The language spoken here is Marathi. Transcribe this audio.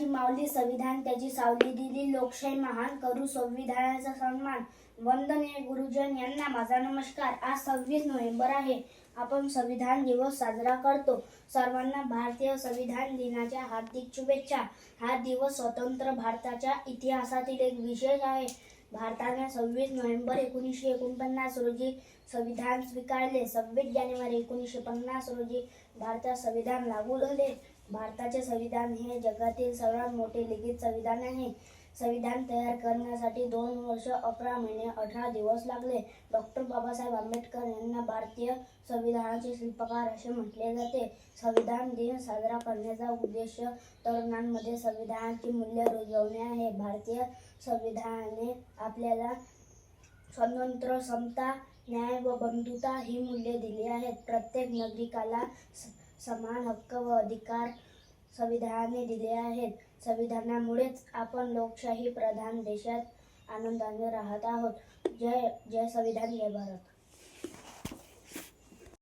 माझी माऊली संविधान त्याची सावली दिली, लोकशाही महान करू संविधानाचा सन्मान. वंदनीय गुरुजन यांना माझा नमस्कार. आज 26 नोव्हेंबर आहे. आपण संविधान दिवस साजरा करतो. सर्वांना भारतीय संविधान दिनाच्या हार्दिक शुभेच्छा. हा दिवस स्वतंत्र भारताच्या इतिहासातील एक विशेष आहे. भारताने 26 नोव्हेंबर 1949 रोजी संविधान स्वीकारले. 26 जानेवारी 1950 रोजी भारतात संविधान लागू झाले. भारताचे संविधान हे जगातील सर्वात मोठे लिखित संविधान आहे. संविधान तयार करण्यासाठी 2 वर्ष 11 महिने 18 दिवस लागले. डॉक्टर बाबासाहेब आंबेडकर यांना भारतीय संविधानाचे शिल्पकार असे म्हटले जाते. संविधान दिन साजरा करण्याचा उद्देश तरुणांमध्ये संविधानाची मूल्ये रुजवणे आहे. भारतीय संविधानाने आपल्याला स्वातंत्र्य, समता, न्याय व बंधुता ही मूल्ये दिली आहेत. प्रत्येक नागरिकाला समान हक्क व अधिकार संविधानाने दिले आहेत. संविधानामुळेच आपण लोकशाही प्रधान देशात आनंदाने राहत आहोत. जय जय संविधान, जय भारत.